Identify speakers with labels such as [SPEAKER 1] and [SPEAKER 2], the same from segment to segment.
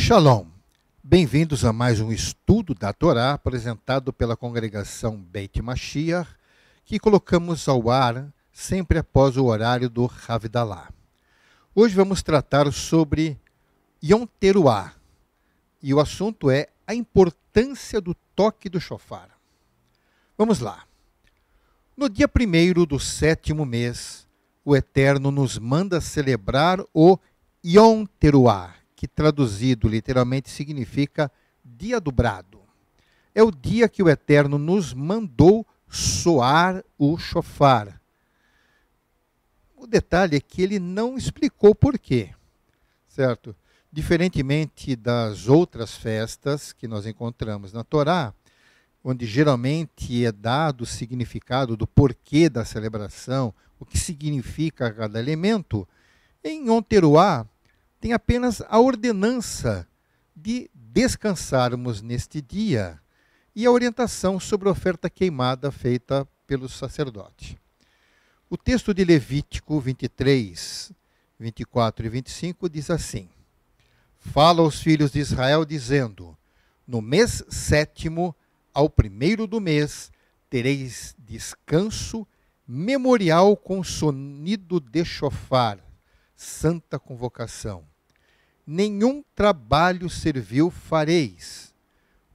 [SPEAKER 1] Shalom, bem-vindos a mais um estudo da Torá apresentado pela congregação Beit Mashiach, que colocamos ao ar sempre após o horário do Havdalah. Hoje vamos tratar sobre Yom Teruah, e o assunto é a importância do toque do shofar. Vamos lá. No dia 1º do 7º mês, o Eterno nos manda celebrar o Yom Teruah, que traduzido literalmente significa dia do brado. É o dia que o Eterno nos mandou soar o shofar. O detalhe é que ele não explicou por quê, certo? Diferentemente das outras festas que nós encontramos na Torá, onde geralmente é dado o significado do porquê da celebração, o que significa cada elemento, em Yom Teruah tem apenas a ordenança de descansarmos neste dia e a orientação sobre a oferta queimada feita pelo sacerdote. O texto de Levítico 23, 24 e 25 diz assim: Fala aos filhos de Israel dizendo, no mês 7º, ao 1º do mês, tereis descanso memorial com sonido de shofar, santa convocação. Nenhum trabalho servil fareis,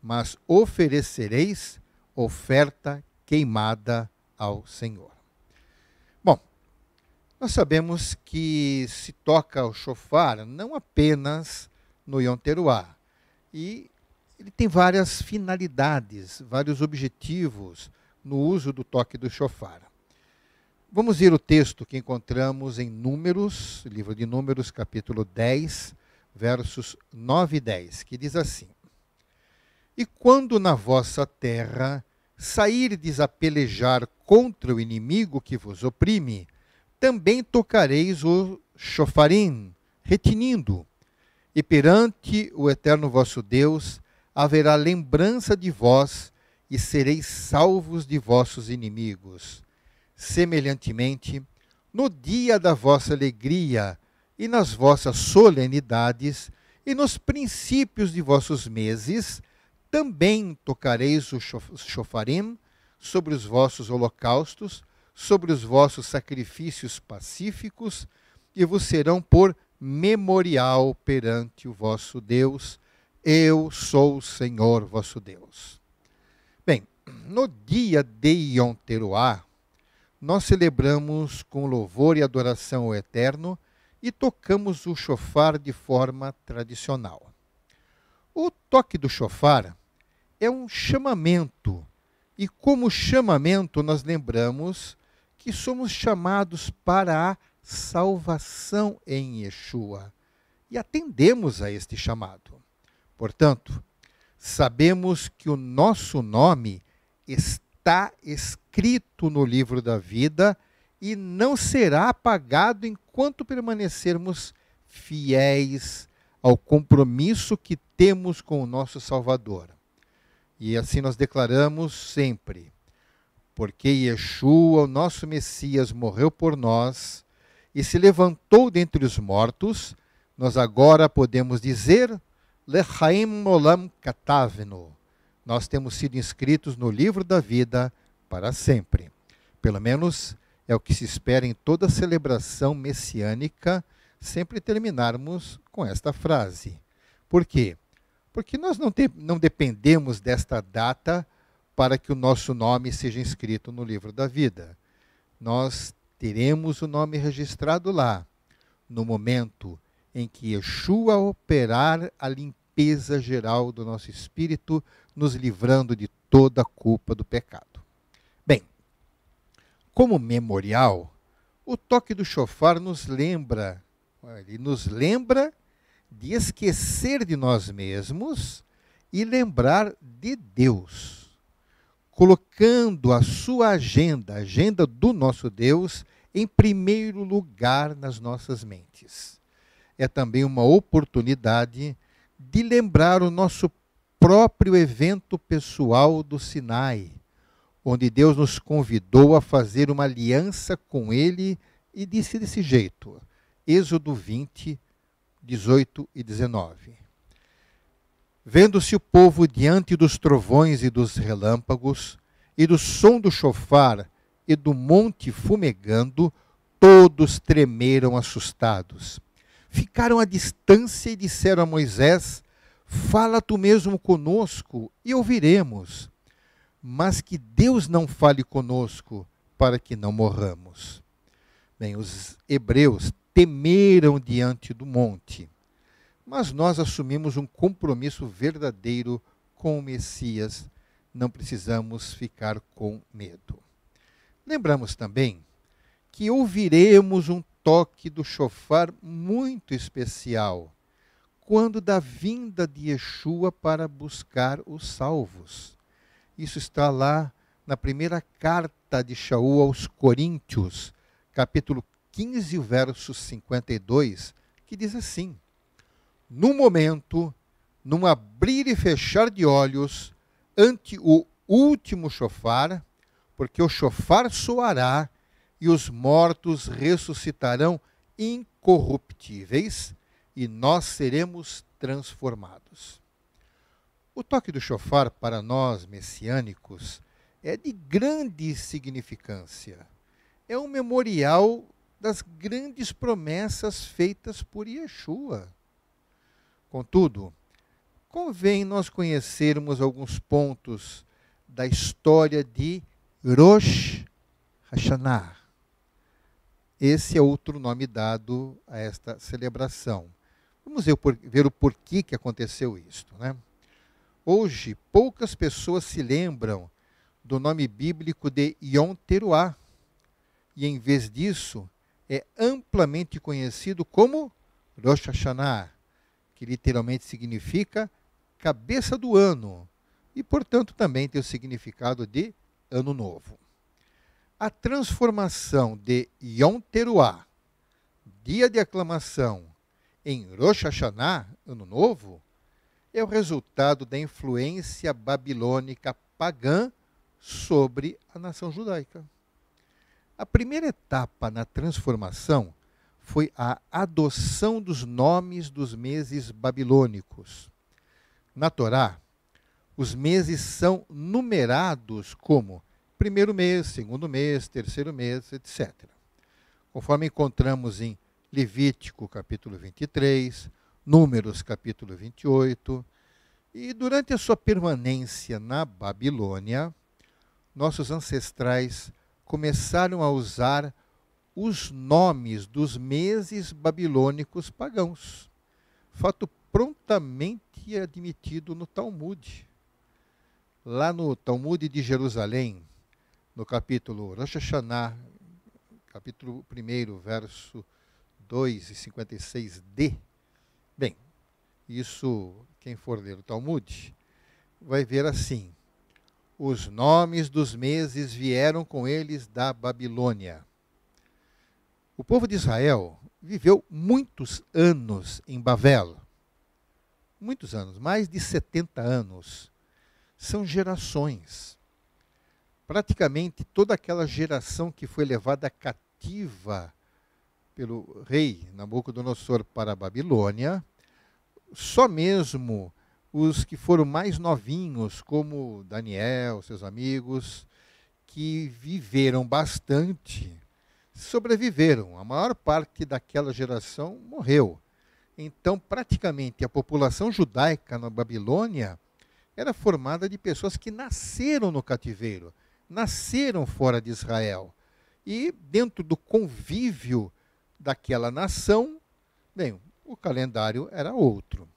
[SPEAKER 1] mas oferecereis oferta queimada ao Senhor. Bom, nós sabemos que se toca o shofar não apenas no Yom Teruah, e ele tem várias finalidades, vários objetivos no uso do toque do shofar. Vamos ver o texto que encontramos em Números, livro de Números, capítulo 10, versos 9 e 10, que diz assim: E quando na vossa terra sairdes a pelejar contra o inimigo que vos oprime, também tocareis o shofarim, retinindo, e perante o eterno vosso Deus haverá lembrança de vós, e sereis salvos de vossos inimigos. Semelhantemente, no dia da vossa alegria e nas vossas solenidades e nos princípios de vossos meses, também tocareis o shofarim sobre os vossos holocaustos, sobre os vossos sacrifícios pacíficos, e vos serão por memorial perante o vosso Deus. Eu sou o Senhor vosso Deus. Bem, no dia de Yom Teruah, nós celebramos com louvor e adoração ao Eterno e tocamos o shofar de forma tradicional. O toque do shofar é um chamamento, e como chamamento nós lembramos que somos chamados para a salvação em Yeshua e atendemos a este chamado. Portanto, sabemos que o nosso nome está escrito no livro da vida e não será apagado enquanto permanecermos fiéis ao compromisso que temos com o nosso Salvador. E assim nós declaramos sempre, porque Yeshua, o nosso Messias, morreu por nós e se levantou dentre os mortos, nós agora podemos dizer, Lechaim olam katavnu, nós temos sido inscritos no livro da vida para sempre. Pelo menos é o que se espera em toda celebração messiânica, sempre terminarmos com esta frase. Por quê? Porque nós não dependemos desta data para que o nosso nome seja inscrito no livro da vida. Nós teremos o nome registrado lá, no momento em que Yeshua operar a limpeza geral do nosso espírito, nos livrando de toda a culpa do pecado. Bem, como memorial, o toque do shofar nos lembra de esquecer de nós mesmos e lembrar de Deus, colocando a sua agenda, a agenda do nosso Deus, em primeiro lugar nas nossas mentes. É também uma oportunidade de lembrar o nosso próprio evento pessoal do Sinai, onde Deus nos convidou a fazer uma aliança com Ele e disse desse jeito, Êxodo 20, 18 e 19. Vendo-se o povo diante dos trovões e dos relâmpagos, e do som do chofar e do monte fumegando, todos tremeram assustados. Ficaram à distância e disseram a Moisés: fala tu mesmo conosco e ouviremos. Mas que Deus não fale conosco, para que não morramos. Bem, os hebreus temeram diante do monte, mas nós assumimos um compromisso verdadeiro com o Messias. Não precisamos ficar com medo. Lembramos também que ouviremos um toque do chofar muito especial, quando da vinda de Yeshua para buscar os salvos. Isso está lá na primeira carta de Shaul aos Coríntios, capítulo 15, verso 52, que diz assim: no momento, num abrir e fechar de olhos, ante o último chofar, porque o chofar soará e os mortos ressuscitarão incorruptíveis e nós seremos transformados. O toque do chofar para nós messiânicos é de grande significância. É um memorial das grandes promessas feitas por Yeshua. Contudo, convém nós conhecermos alguns pontos da história de Rosh Hashanah. Esse é outro nome dado a esta celebração. Vamos ver o porquê que aconteceu isto, né? Hoje, poucas pessoas se lembram do nome bíblico de Yom Teruah, e em vez disso, é amplamente conhecido como Rosh Hashanah, que literalmente significa cabeça do ano, e, portanto, também tem o significado de Ano Novo. A transformação de Yom Teruah, dia de aclamação, em Rosh Hashanah, Ano Novo, é o resultado da influência babilônica pagã sobre a nação judaica. A primeira etapa na transformação foi a adoção dos nomes dos meses babilônicos. Na Torá, os meses são numerados como primeiro mês, segundo mês, terceiro mês, etc. Conforme encontramos em Levítico, capítulo 23, Números, capítulo 28. E durante a sua permanência na Babilônia, nossos ancestrais começaram a usar os nomes dos meses babilônicos pagãos. Fato prontamente admitido no Talmud. Lá no Talmud de Jerusalém, no capítulo Rosh Hashanah, capítulo 1, verso 2 e 56d. Bem, isso, quem for ler o Talmud, vai ver assim: os nomes dos meses vieram com eles da Babilônia. O povo de Israel viveu muitos anos em Babel. Muitos anos, mais de 70 anos. São gerações. Praticamente toda aquela geração que foi levada cativa pelo rei Nabucodonosor para a Babilônia, só mesmo os que foram mais novinhos, como Daniel, seus amigos, que viveram bastante, sobreviveram. A maior parte daquela geração morreu. Então, praticamente, a população judaica na Babilônia era formada de pessoas que nasceram no cativeiro, nasceram fora de Israel. E, dentro do convívio daquela nação, bem, o calendário era outro.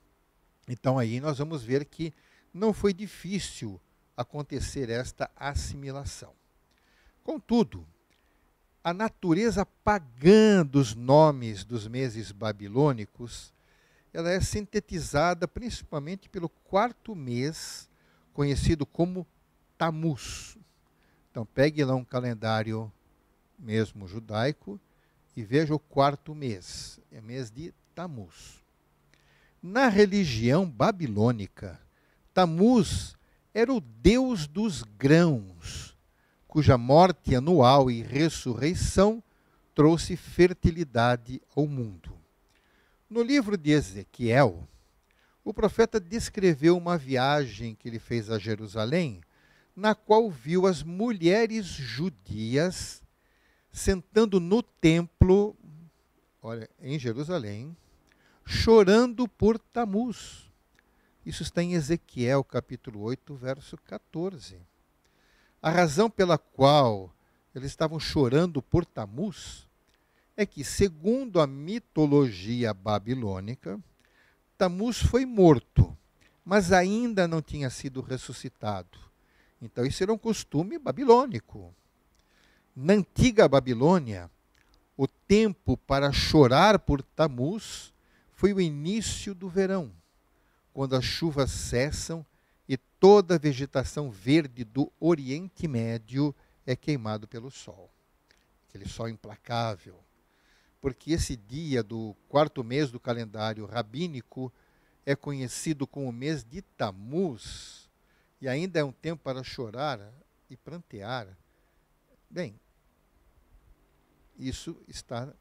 [SPEAKER 1] Então, aí nós vamos ver que não foi difícil acontecer esta assimilação. Contudo, a natureza pagã dos nomes dos meses babilônicos, ela é sintetizada principalmente pelo quarto mês, conhecido como Tammuz. Então, pegue lá um calendário mesmo judaico e veja o quarto mês, é mês de Tammuz. Na religião babilônica, Tammuz era o deus dos grãos, cuja morte anual e ressurreição trouxe fertilidade ao mundo. No livro de Ezequiel, o profeta descreveu uma viagem que ele fez a Jerusalém, na qual viu as mulheres judias sentando no templo, olha, em Jerusalém, chorando por Tamuz. Isso está em Ezequiel, capítulo 8, verso 14. A razão pela qual eles estavam chorando por Tamuz é que, segundo a mitologia babilônica, Tamuz foi morto, mas ainda não tinha sido ressuscitado. Então, isso era um costume babilônico. Na antiga Babilônia, o tempo para chorar por Tamuz foi o início do verão, quando as chuvas cessam e toda a vegetação verde do Oriente Médio é queimado pelo sol. Aquele sol implacável. Porque esse dia do quarto mês do calendário rabínico é conhecido como o mês de Tamuz, e ainda é um tempo para chorar e prantear. Bem, isso está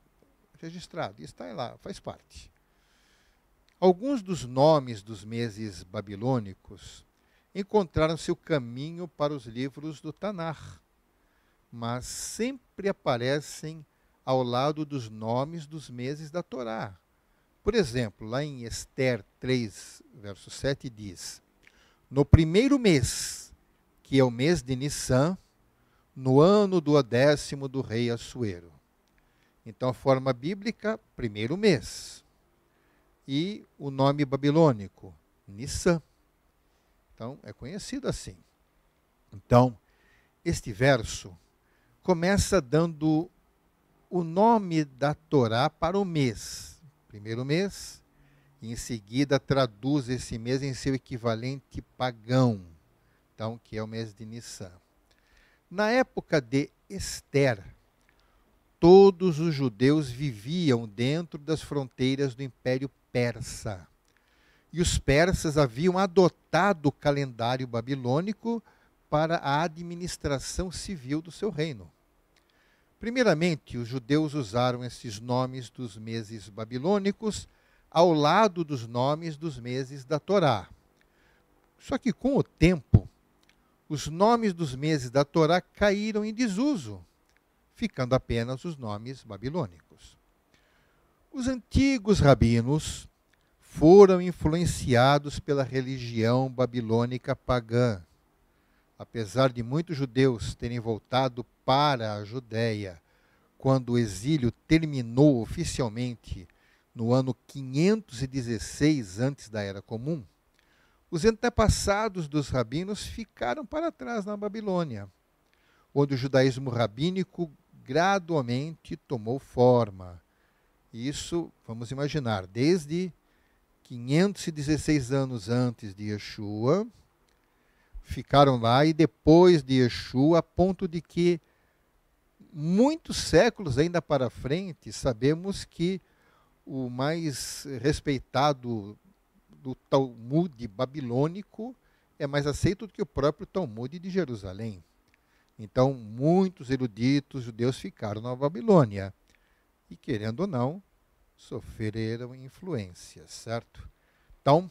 [SPEAKER 1] registrado, está lá, faz parte. Alguns dos nomes dos meses babilônicos encontraram seu caminho para os livros do Tanar, mas sempre aparecem ao lado dos nomes dos meses da Torá. Por exemplo, lá em Ester 3, verso 7, diz: no primeiro mês, que é o mês de Nissan, no ano do 10º do rei Assuero. Então, a forma bíblica, primeiro mês. E o nome babilônico, Nissan. Então, é conhecido assim. Então, este verso começa dando o nome da Torá para o mês. Primeiro mês, e em seguida traduz esse mês em seu equivalente pagão, então, que é o mês de Nissan. Na época de Ester, todos os judeus viviam dentro das fronteiras do Império Persa. E os persas haviam adotado o calendário babilônico para a administração civil do seu reino. Primeiramente, os judeus usaram esses nomes dos meses babilônicos ao lado dos nomes dos meses da Torá. Só que, com o tempo, os nomes dos meses da Torá caíram em desuso, ficando apenas os nomes babilônicos. Os antigos rabinos foram influenciados pela religião babilônica pagã. Apesar de muitos judeus terem voltado para a Judéia quando o exílio terminou oficialmente no ano 516 antes da Era Comum, os antepassados dos rabinos ficaram para trás na Babilônia, onde o judaísmo rabínico gradualmente tomou forma. Isso, vamos imaginar, desde 516 anos antes de Yeshua, ficaram lá, e depois de Yeshua, a ponto de que muitos séculos ainda para frente, sabemos que o mais respeitado do Talmud babilônico é mais aceito do que o próprio Talmud de Jerusalém. Então, muitos eruditos judeus ficaram na Babilônia e, querendo ou não, sofreram influências, certo? Então,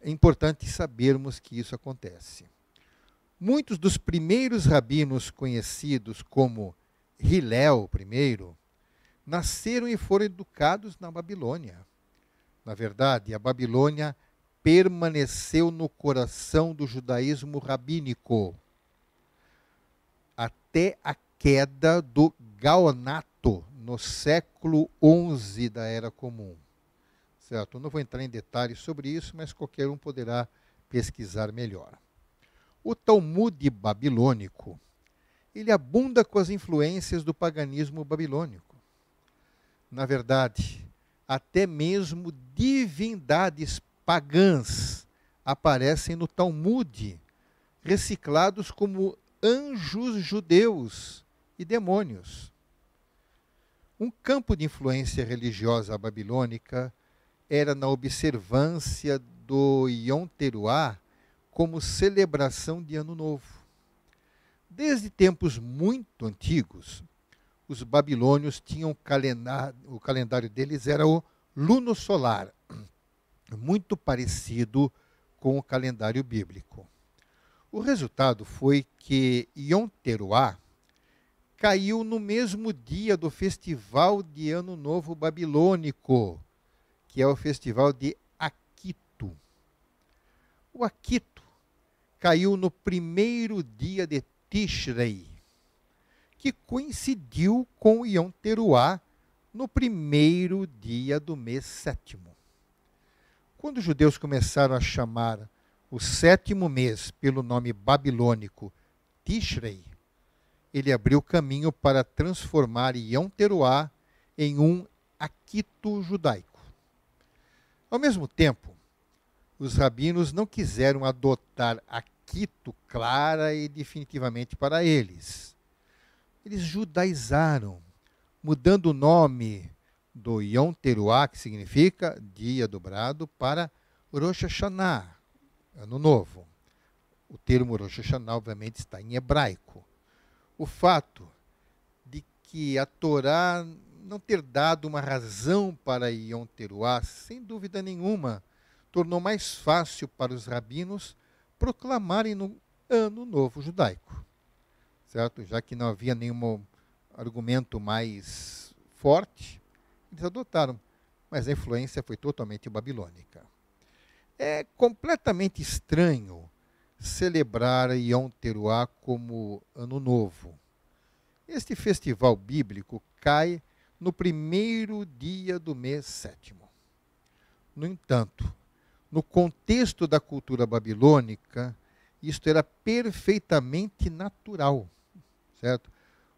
[SPEAKER 1] é importante sabermos que isso acontece. Muitos dos primeiros rabinos conhecidos como Hillel I nasceram e foram educados na Babilônia. Na verdade, a Babilônia permaneceu no coração do judaísmo rabínico até a queda do Gaonato no século XI da Era Comum. Certo? Eu não vou entrar em detalhes sobre isso, mas qualquer um poderá pesquisar melhor. O Talmud babilônico, ele abunda com as influências do paganismo babilônico. Na verdade, até mesmo divindades pagãs aparecem no Talmud, reciclados como anjos judeus e demônios. Um campo de influência religiosa babilônica era na observância do Yom Teruah como celebração de Ano Novo. Desde tempos muito antigos, os babilônios tinham o calendário deles era o luno-solar. muito parecido com o calendário bíblico. O resultado foi que Yom Teruá caiu no mesmo dia do Festival de Ano Novo Babilônico, que é o Festival de Aquito. O Aquito caiu no primeiro dia de Tishrei, que coincidiu com Yom Teruá no primeiro dia do mês sétimo. Quando os judeus começaram a chamar o sétimo mês pelo nome babilônico Tishrei, ele abriu caminho para transformar Yom Teruá em um Aquito judaico. Ao mesmo tempo, os rabinos não quiseram adotar Aquito clara e definitivamente para eles. Eles judaizaram, mudando o nome do Yom Teruá, que significa dia dobrado, para Rosh Hashanah, Ano Novo. O termo Rosh Hashanah, obviamente, está em hebraico. O fato de que a Torá não ter dado uma razão para Yom Teruá, sem dúvida nenhuma, tornou mais fácil para os rabinos proclamarem no Ano Novo judaico, certo? Já que não havia nenhum argumento mais forte, eles adotaram, mas a influência foi totalmente babilônica. É completamente estranho celebrar Yom Teruá como Ano Novo. Este festival bíblico cai no primeiro dia do mês sétimo. No entanto, no contexto da cultura babilônica, isto era perfeitamente natural, certo?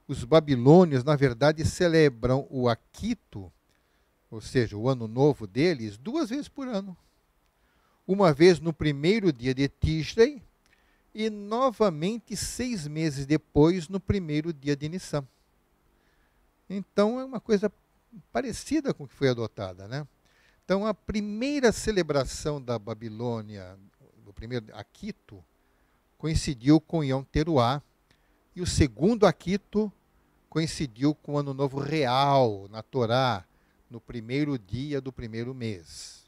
[SPEAKER 1] Os babilônios, na verdade, celebram o Aquito, ou seja, o ano novo deles, 2 vezes por ano. Uma vez no primeiro dia de Tishrei e novamente 6 meses depois, no primeiro dia de Nissan. Então é uma coisa parecida com o que foi adotada, né? Então a primeira celebração da Babilônia, do primeiro Aquito, coincidiu com Yom Teruá, e o segundo Aquito coincidiu com o Ano Novo Real, na Torá, no primeiro dia do primeiro mês.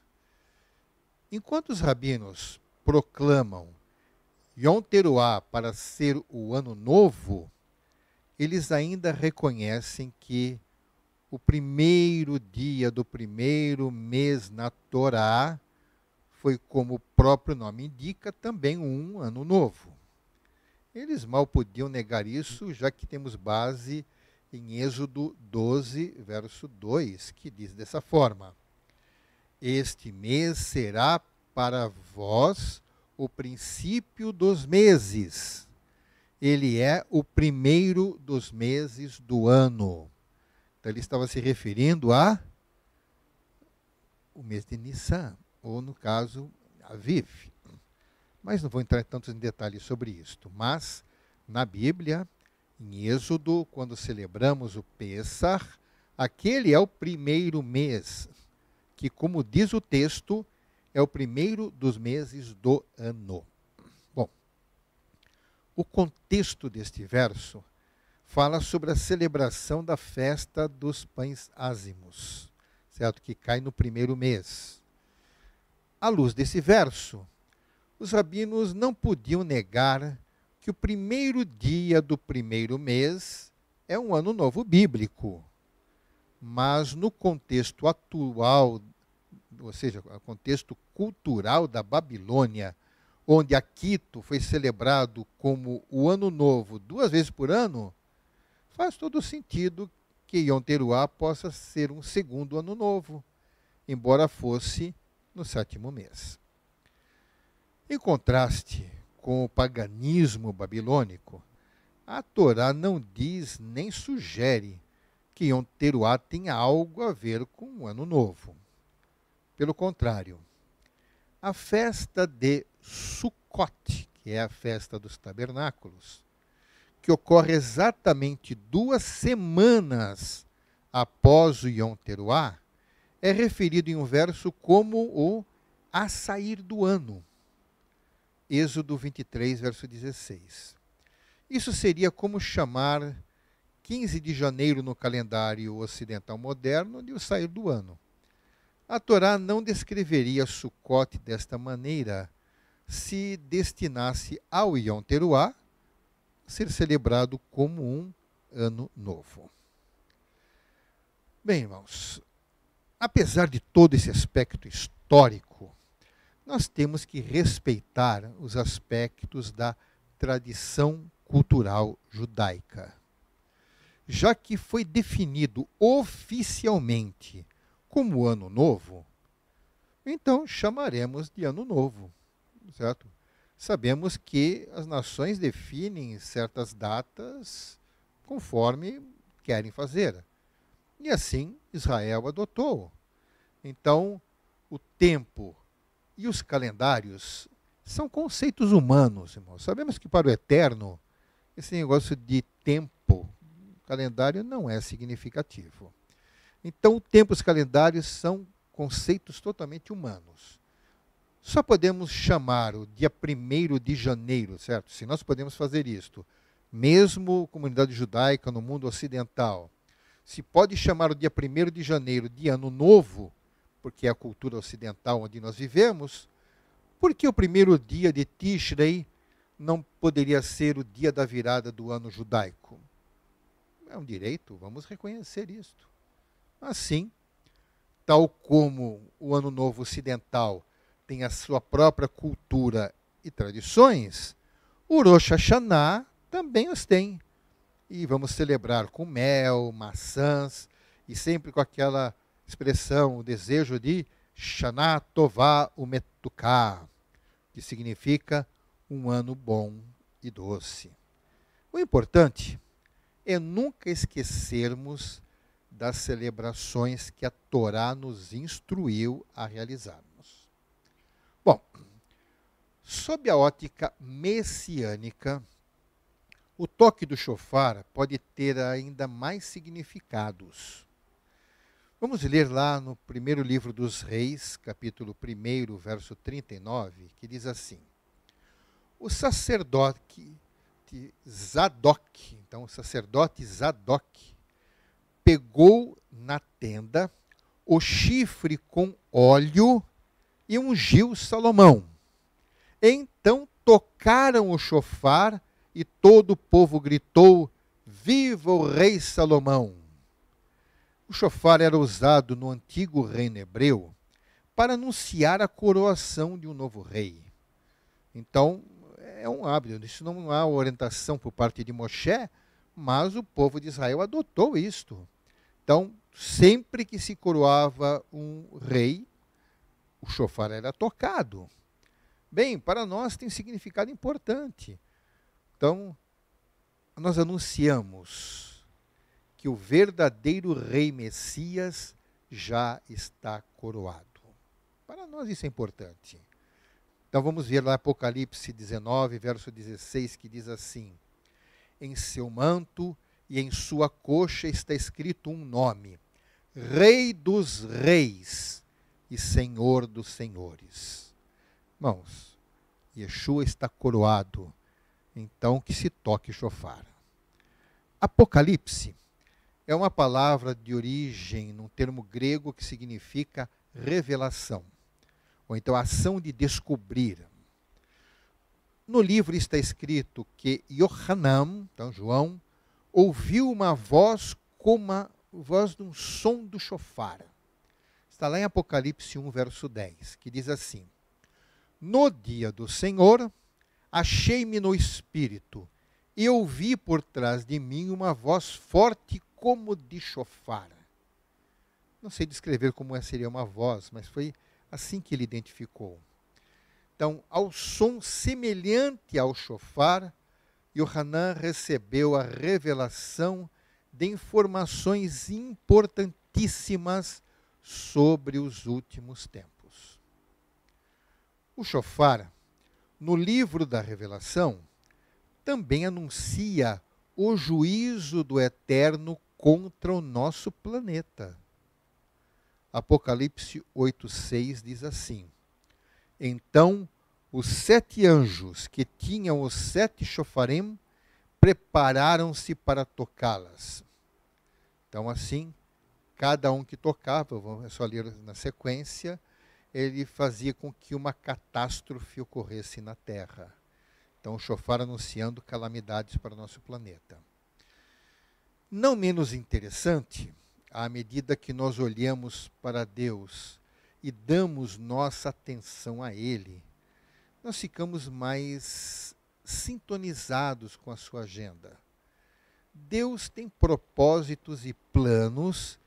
[SPEAKER 1] Enquanto os rabinos proclamam Yom Teruá para ser o Ano Novo, eles ainda reconhecem que o primeiro dia do primeiro mês na Torá foi, como o próprio nome indica, também um ano novo. Eles mal podiam negar isso, já que temos base em Êxodo 12, verso 2, que diz dessa forma: Este mês será para vós o princípio dos meses. Ele é o primeiro dos meses do ano. Então ele estava se referindo a o mês de Nissan, ou no caso, Aviv. Mas não vou entrar tantos em detalhes sobre isto. Mas, na Bíblia, em Êxodo, quando celebramos o Pêssar, aquele é o primeiro mês, que, como diz o texto, é o primeiro dos meses do ano. Bom, o contexto deste verso fala sobre a celebração da festa dos pães ázimos, certo? Que cai no primeiro mês. À luz desse verso, os rabinos não podiam negar que o primeiro dia do primeiro mês é um ano novo bíblico. Mas no contexto atual, ou seja, o contexto cultural da Babilônia, onde Aquito foi celebrado como o ano novo 2 vezes por ano, faz todo sentido que Yom Teruá possa ser um segundo ano novo, embora fosse no 7º mês. Em contraste com o paganismo babilônico, a Torá não diz nem sugere que Yom Teruá tenha algo a ver com o Ano Novo. Pelo contrário, a festa de Sukkot, que é a festa dos tabernáculos, que ocorre exatamente 2 semanas após o Yom Teruá, é referido em um verso como o a sair do ano. Êxodo 23, verso 16. Isso seria como chamar 15 de janeiro no calendário ocidental moderno de o sair do ano. A Torá não descreveria Sukkot desta maneira se destinasse ao Yom Teruah ser celebrado como um ano novo. Bem, irmãos, apesar de todo esse aspecto histórico, nós temos que respeitar os aspectos da tradição cultural judaica. Já que foi definido oficialmente como Ano Novo, então chamaremos de Ano Novo, certo? Sabemos que as nações definem certas datas conforme querem fazer. E assim Israel adotou. Então, o tempo e os calendários são conceitos humanos, irmãos. Sabemos que para o eterno, esse negócio de tempo, calendário, não é significativo. Então, o tempo e os calendários são conceitos totalmente humanos. Só podemos chamar o dia 1º de janeiro, certo? Se nós podemos fazer isto, mesmo comunidade judaica no mundo ocidental, se pode chamar o dia 1º de janeiro de Ano Novo, porque é a cultura ocidental onde nós vivemos, por que o primeiro dia de Tishrei não poderia ser o dia da virada do ano judaico? É um direito, vamos reconhecer isto. Assim, tal como o Ano Novo ocidental tem a sua própria cultura e tradições, o Rosh Hashanah também os tem. E vamos celebrar com mel, maçãs, e sempre com aquela expressão, o desejo de Shana Tová Umetuká, que significa um ano bom e doce. O importante é nunca esquecermos das celebrações que a Torá nos instruiu a realizarmos. Bom, sob a ótica messiânica, o toque do shofar pode ter ainda mais significados. Vamos ler lá no primeiro livro dos Reis, capítulo 1, verso 39, que diz assim: o sacerdote Zadok, então o sacerdote Zadok, pegou na tenda o chifre com óleo e ungiu Salomão. Então tocaram o shofar e todo o povo gritou: viva o rei Salomão! O shofar era usado no antigo reino hebreu para anunciar a coroação de um novo rei. Então, é um hábito, isso não há orientação por parte de Moshe, mas o povo de Israel adotou isto. Então, sempre que se coroava um rei, o shofar era tocado. Bem, para nós tem significado importante. Então, nós anunciamos que o verdadeiro rei Messias já está coroado. Para nós isso é importante. Então vamos ver lá Apocalipse 19, verso 16, que diz assim: em seu manto e em sua coxa está escrito um nome: Rei dos Reis e Senhor dos Senhores. Irmãos, Yeshua está coroado, então que se toque o shofar. Apocalipse é uma palavra de origem num termo grego que significa revelação, ou então ação de descobrir. No livro está escrito que Yohanan, então João, ouviu uma voz como a voz de um som do shofar. Está lá em Apocalipse 1, verso 10, que diz assim: no dia do Senhor, achei-me no Espírito, e ouvi por trás de mim uma voz forte como de shofar. Não sei descrever como seria uma voz, mas foi assim que ele identificou. Então, ao som semelhante ao shofar, Yohanan recebeu a revelação de informações importantíssimas sobre os últimos tempos. O shofar, no livro da Revelação, também anuncia o juízo do Eterno contra o nosso planeta. Apocalipse 8,6 diz assim: então os 7 anjos que tinham os 7 shofarim prepararam-se para tocá-las. Então assim, cada um que tocava, é só ler na sequência, ele fazia com que uma catástrofe ocorresse na Terra. Então, o chofar anunciando calamidades para o nosso planeta. Não menos interessante, à medida que nós olhamos para Deus e damos nossa atenção a Ele, nós ficamos mais sintonizados com a sua agenda. Deus tem propósitos e planos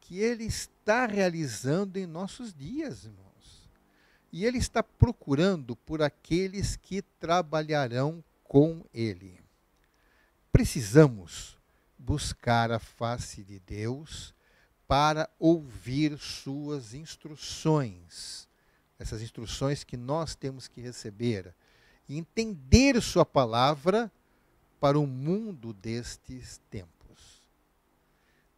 [SPEAKER 1] que Ele está realizando em nossos dias, irmãos. E Ele está procurando por aqueles que trabalharão com Ele. Precisamos buscar a face de Deus para ouvir suas instruções. Essas instruções que nós temos que receber. E entender sua palavra para o mundo destes tempos.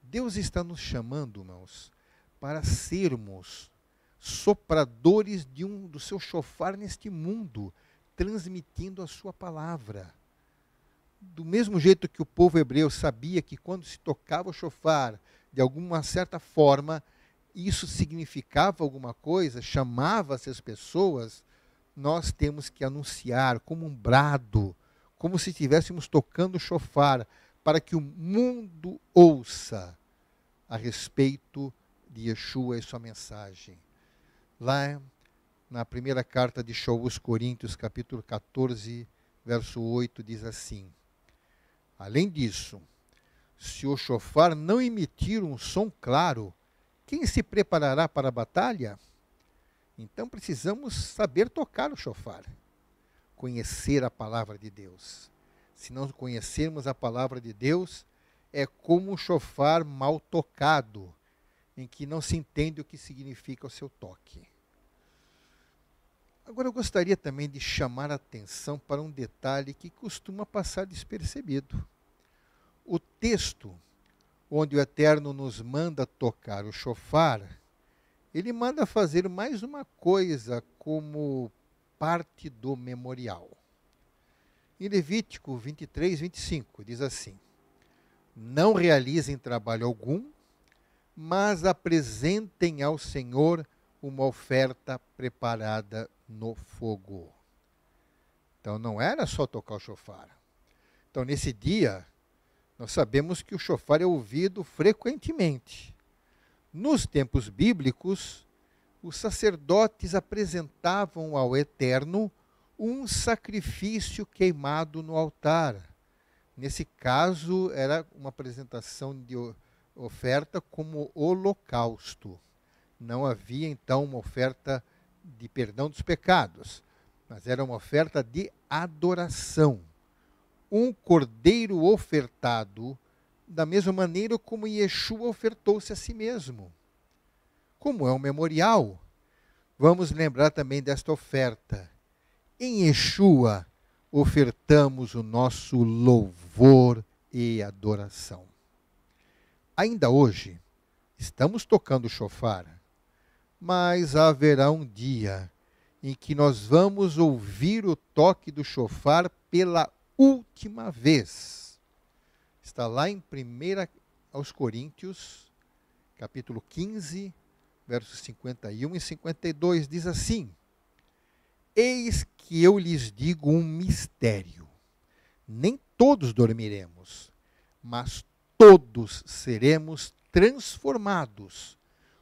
[SPEAKER 1] Deus está nos chamando, irmãos, para sermos sopradores do seu chofar neste mundo, transmitindo a sua palavra. Do mesmo jeito que o povo hebreu sabia que quando se tocava o chofar, de alguma certa forma, isso significava alguma coisa, chamava-se as pessoas, nós temos que anunciar como um brado, como se estivéssemos tocando o chofar, para que o mundo ouça a respeito de Yeshua e sua mensagem. Lá na primeira carta de Shaul aos Coríntios, capítulo 14, verso 8, diz assim: além disso, se o chofar não emitir um som claro, quem se preparará para a batalha? Então precisamos saber tocar o chofar, conhecer a palavra de Deus. Se não conhecermos a palavra de Deus, é como um chofar mal tocado, em que não se entende o que significa o seu toque. Agora eu gostaria também de chamar a atenção para um detalhe que costuma passar despercebido. O texto onde o Eterno nos manda tocar o chofar, ele manda fazer mais uma coisa como parte do memorial. Em Levítico 23, 25, diz assim: não realizem trabalho algum, mas apresentem ao Senhor uma oferta preparada no fogo. Então não era só tocar o chofar. Então nesse dia, nós sabemos que o chofar é ouvido frequentemente. Nos tempos bíblicos, os sacerdotes apresentavam ao Eterno um sacrifício queimado no altar. Nesse caso, era uma apresentação de oferta como holocausto. Não havia, então, uma oferta de perdão dos pecados, mas era uma oferta de adoração. Um cordeiro ofertado da mesma maneira como Yeshua ofertou-se a si mesmo. Como é um memorial, vamos lembrar também desta oferta. Em Yeshua, ofertamos o nosso louvor e adoração. Ainda hoje, estamos tocando o chofar, mas haverá um dia em que nós vamos ouvir o toque do chofar pela última vez. Está lá em 1 aos Coríntios, capítulo 15, versos 51 e 52, diz assim: eis que eu lhes digo um mistério. Nem todos dormiremos, mas todos seremos transformados,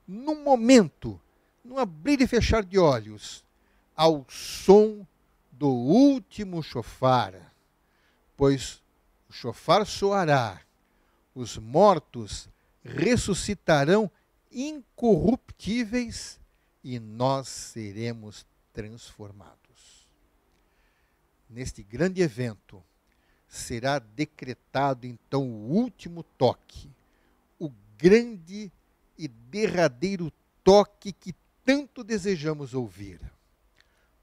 [SPEAKER 1] num momento, num abrir e fechar de olhos, ao som do último chofar. Pois o chofar soará, os mortos ressuscitarão incorruptíveis e nós seremos transformados. Neste grande evento, será decretado então o último toque, o grande e derradeiro toque que tanto desejamos ouvir.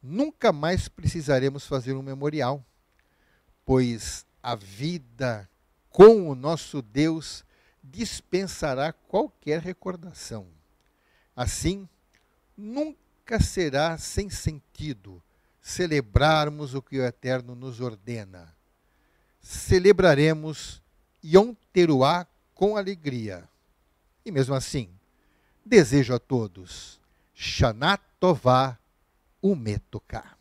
[SPEAKER 1] Nunca mais precisaremos fazer um memorial, pois a vida com o nosso Deus dispensará qualquer recordação. Assim, nunca será sem sentido celebrarmos o que o Eterno nos ordena. Celebraremos Yom Teruah com alegria. E mesmo assim, desejo a todos Shana Tová Umetuká.